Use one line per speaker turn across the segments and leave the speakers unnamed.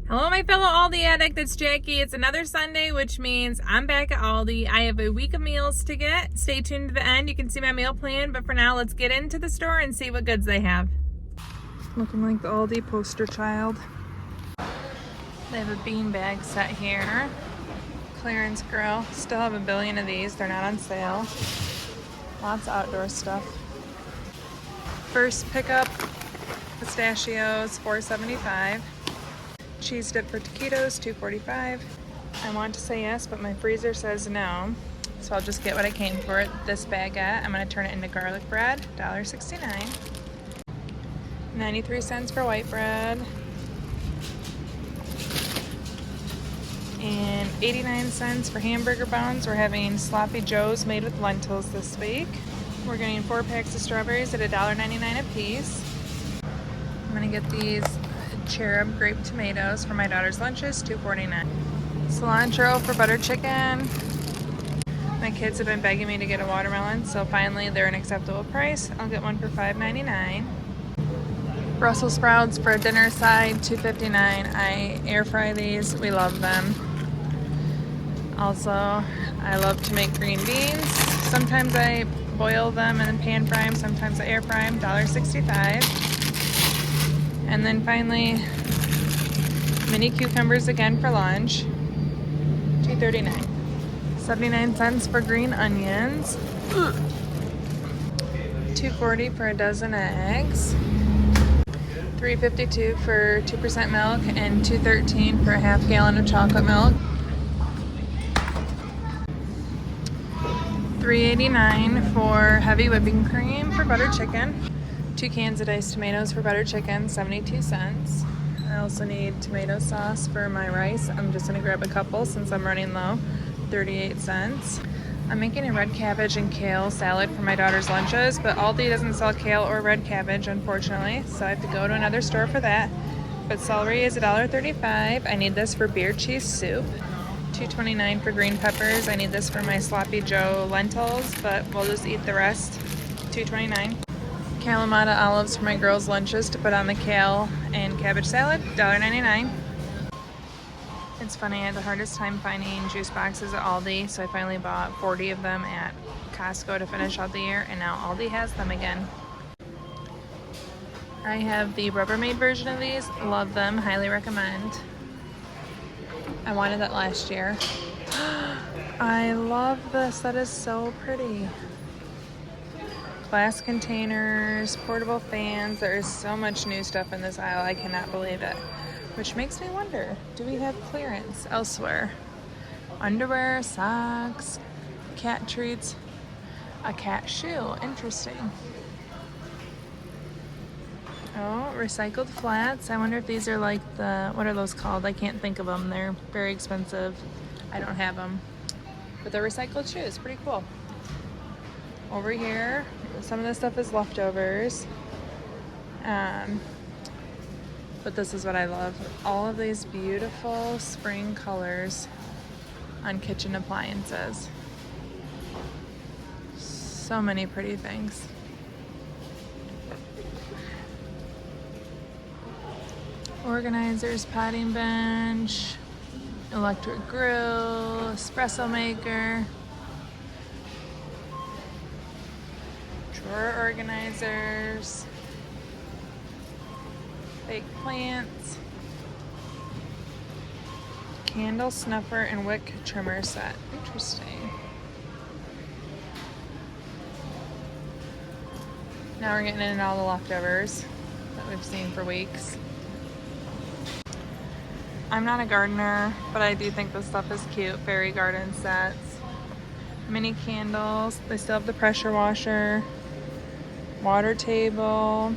Hello, my fellow Aldi addict. It's Jackie. It's another Sunday, which means I'm back at Aldi. I have a week of meals to get. Stay tuned to the end. You can see my meal plan, but for now, let's get into the store and see what goods they have. Looking like the Aldi poster child. They have a bean bag set here. Clearance grill. Still have a billion of these. They're not on sale. Lots of outdoor stuff. First pickup, pistachios, $4.75. Cheese dip for taquitos, $2.45. I want to say yes, but my freezer says no. So I'll just get what I came for. This baguette, I'm gonna turn it into garlic bread, $1.69. 93 cents for white bread. And 89 cents for hamburger buns. We're having sloppy joes made with lentils this week. We're getting 4 packs of strawberries at $1.99 a piece. I'm gonna get these cherub grape tomatoes for my daughter's lunches, $2.49. Cilantro for butter chicken. My kids have been begging me to get a watermelon, so finally they're an acceptable price. I'll get one for $5.99. Brussels sprouts for a dinner side, $2.59. I air fry these. We love them. Also, I love to make green beans. Sometimes I boil them and then pan fry them. Sometimes I air fry them, $1.65. And then finally, mini cucumbers again for lunch, $2.39. 79 cents for green onions. $2.40 for a dozen eggs. $3.52 for 2% milk and $2.13 for a half gallon of chocolate milk. $3.89 for heavy whipping cream for butter chicken. 2 cans of diced tomatoes for butter chicken, 72 cents. I also need tomato sauce for my rice. I'm just gonna grab a couple since I'm running low, 38 cents. I'm making a red cabbage and kale salad for my daughter's lunches, but Aldi doesn't sell kale or red cabbage, unfortunately, so I have to go to another store for that. But celery is $1.35. I need this for beer cheese soup. $2.29 for green peppers. I need this for my sloppy joe lentils, but we'll just eat the rest. $2.29. Kalamata olives for my girls' lunches to put on the kale and cabbage salad, $1.99. It's funny, I had the hardest time finding juice boxes at Aldi, so I finally bought 40 of them at Costco to finish out the year, and now Aldi has them again. I have the Rubbermaid version of these. Love them, highly recommend. I wanted that last year. I love this, that is so pretty. Glass containers, portable fans. There is so much new stuff in this aisle, I cannot believe it. Which makes me wonder, do we have clearance elsewhere? Underwear, socks, cat treats, a cat shoe, interesting. Oh, recycled flats. I wonder if these are like the, what are those called? I can't think of them, they're very expensive. I don't have them. But they're recycled shoes, pretty cool. Over here, some of this stuff is leftovers. But this is what I love. All of these beautiful spring colors on kitchen appliances. So many pretty things. Organizers, potting bench, electric grill, espresso maker. Drawer organizers, fake plants, candle snuffer and wick trimmer set. Interesting. Now we're getting in all the leftovers that we've seen for weeks. I'm not a gardener, but I do think this stuff is cute. Fairy garden sets, mini candles. They still have the pressure washer. Water table,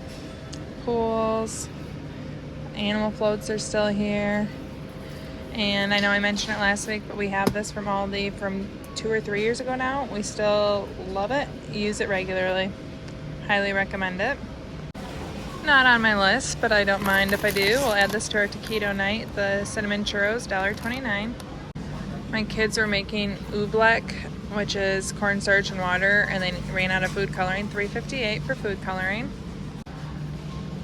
pools, animal floats are still here. And I know I mentioned it last week, but we have this from Aldi from 2 or 3 years ago now. We still love it, use it regularly. Highly recommend it. Not on my list, but I don't mind if I do. We'll add this to our taquito night, the cinnamon churros, $1.29. My kids are making oobleck, which is cornstarch and water, and they ran out of food coloring. $3.58 for food coloring.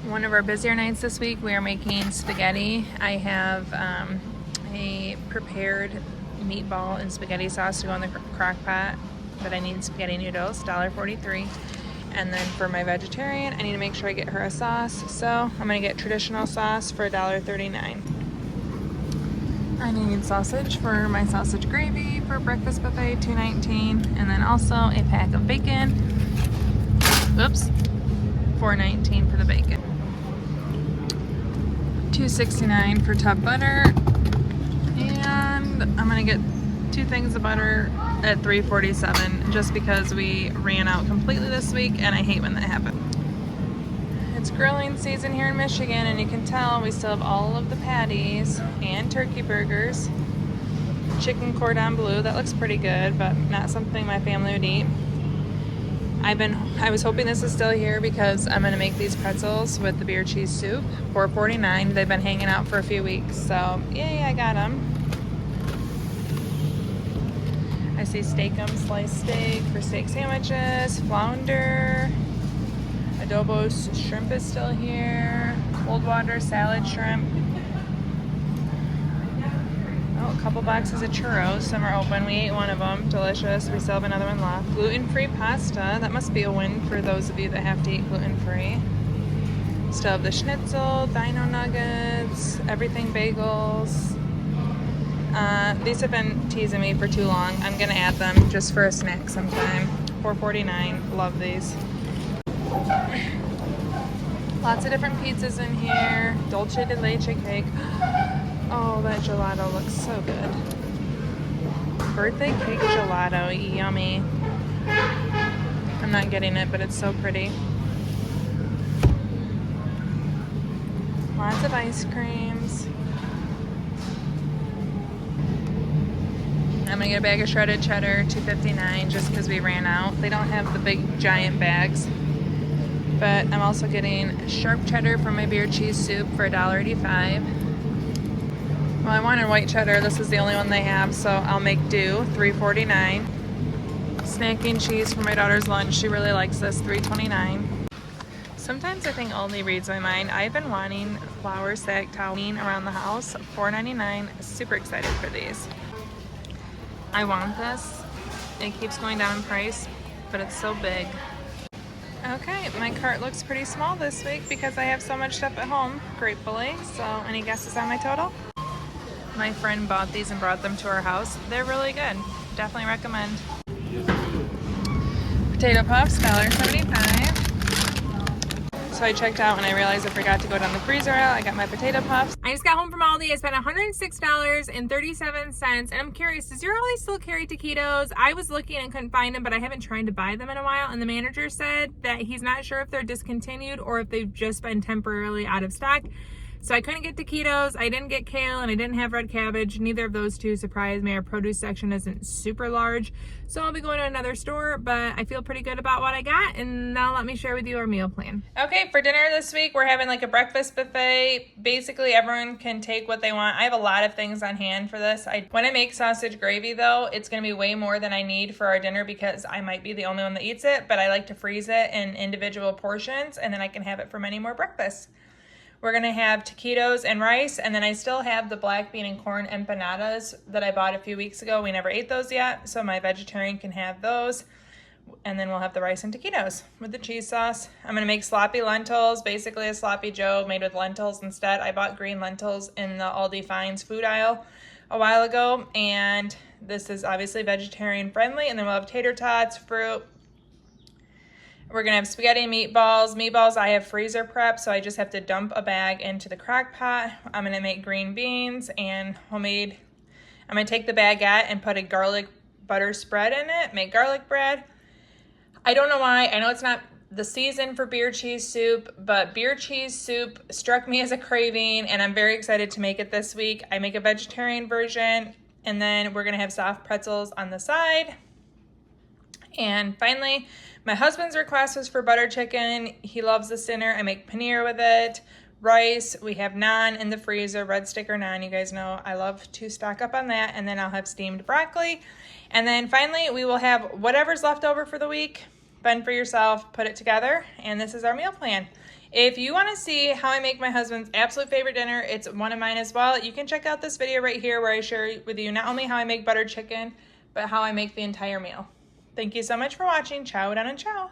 One of our busier nights this week, we are making spaghetti. I have a prepared meatball and spaghetti sauce to go in the crock pot, but I need spaghetti noodles, $1.43. And then for my vegetarian, I need to make sure I get her a sauce. So I'm gonna get traditional sauce for $1.39. I need sausage for my sausage gravy for breakfast buffet, $2.19. And then also a pack of bacon. Oops, $4.19 for the bacon. $2.69 for tub butter. And I'm gonna get 2 things of butter at $3.47 just because we ran out completely this week and I hate when that happens. It's grilling season here in Michigan and you can tell we still have all of the patties and turkey burgers. Chicken cordon bleu, that looks pretty good, but not something my family would eat. I was hoping this is still here because I'm gonna make these pretzels with the beer cheese soup, $4.49. They've been hanging out for a few weeks, so yay, I got them. I see steakum sliced steak for steak sandwiches, flounder, adobo shrimp is still here, cold water salad shrimp. Oh, a couple boxes of churros, some are open. We ate one of them, delicious. We still have another one left. Gluten-free pasta, that must be a win for those of you that have to eat gluten-free. Still have the schnitzel, Dino nuggets, everything bagels. These have been teasing me for too long. I'm gonna add them just for a snack sometime. $4.49, love these. Lots of different pizzas in here. Dulce de leche cake. Oh, that gelato looks so good. Birthday cake gelato, yummy. I'm not getting it, but it's so pretty. Lots of ice creams. I'm gonna get a bag of shredded cheddar, $2.59, just because we ran out. They don't have the big giant bags. But I'm also getting sharp cheddar for my beer cheese soup for $1.85. Well, I wanted white cheddar. This is the only one they have, so I'll make do, $3.49. Snacking cheese for my daughter's lunch. She really likes this, $3.29. Sometimes I think Aldi reads my mind. I've been wanting flour sack toweling around the house, $4.99. Super excited for these. I want this. It keeps going down in price, but it's so big. Okay, my cart looks pretty small this week because I have so much stuff at home, gratefully. So, any guesses on my total? My friend bought these and brought them to our house. They're really good. Definitely recommend. Potato puffs, $1.75. So I checked out and I realized I forgot to go down the freezer aisle. I got my potato puffs. I just got home from Aldi. I spent $106.37. And I'm curious, does your Aldi still carry taquitos? I was looking and couldn't find them, but I haven't tried to buy them in a while. And the manager said that he's not sure if they're discontinued or if they've just been temporarily out of stock. So I couldn't get taquitos, I didn't get kale, and I didn't have red cabbage. Neither of those two surprised me. Our produce section isn't super large. So I'll be going to another store, but I feel pretty good about what I got, and now let me share with you our meal plan. Okay, for dinner this week, we're having like a breakfast buffet. Basically, everyone can take what they want. I have a lot of things on hand for this. When I make sausage gravy though, it's gonna be way more than I need for our dinner because I might be the only one that eats it, but I like to freeze it in individual portions, and then I can have it for many more breakfasts. We're gonna have taquitos and rice, and then I still have the black bean and corn empanadas that I bought a few weeks ago. We never ate those yet, so my vegetarian can have those. And then we'll have the rice and taquitos with the cheese sauce. I'm gonna make sloppy lentils, basically a sloppy joe made with lentils instead. I bought green lentils in the Aldi Finds food aisle a while ago, and this is obviously vegetarian friendly. And then we'll have tater tots, fruit. We're gonna have spaghetti and meatballs. Meatballs I have freezer prep, so I just have to dump a bag into the crock pot. I'm gonna make green beans and homemade. I'm gonna take the baguette and put a garlic butter spread in it, make garlic bread. I don't know why, I know it's not the season for beer cheese soup, but beer cheese soup struck me as a craving, and I'm very excited to make it this week. I make a vegetarian version, and then we're gonna have soft pretzels on the side. And finally, my husband's request was for butter chicken. He loves this dinner. I make paneer with it, rice. We have naan in the freezer, red sticker naan. You guys know I love to stock up on that. And then I'll have steamed broccoli. And then finally, we will have whatever's left over for the week. Fend for yourself, put it together. And this is our meal plan. If you want to see how I make my husband's absolute favorite dinner, it's one of mine as well. You can check out this video right here where I share with you not only how I make buttered chicken, but how I make the entire meal. Thank you so much for watching. Ciao, down and ciao.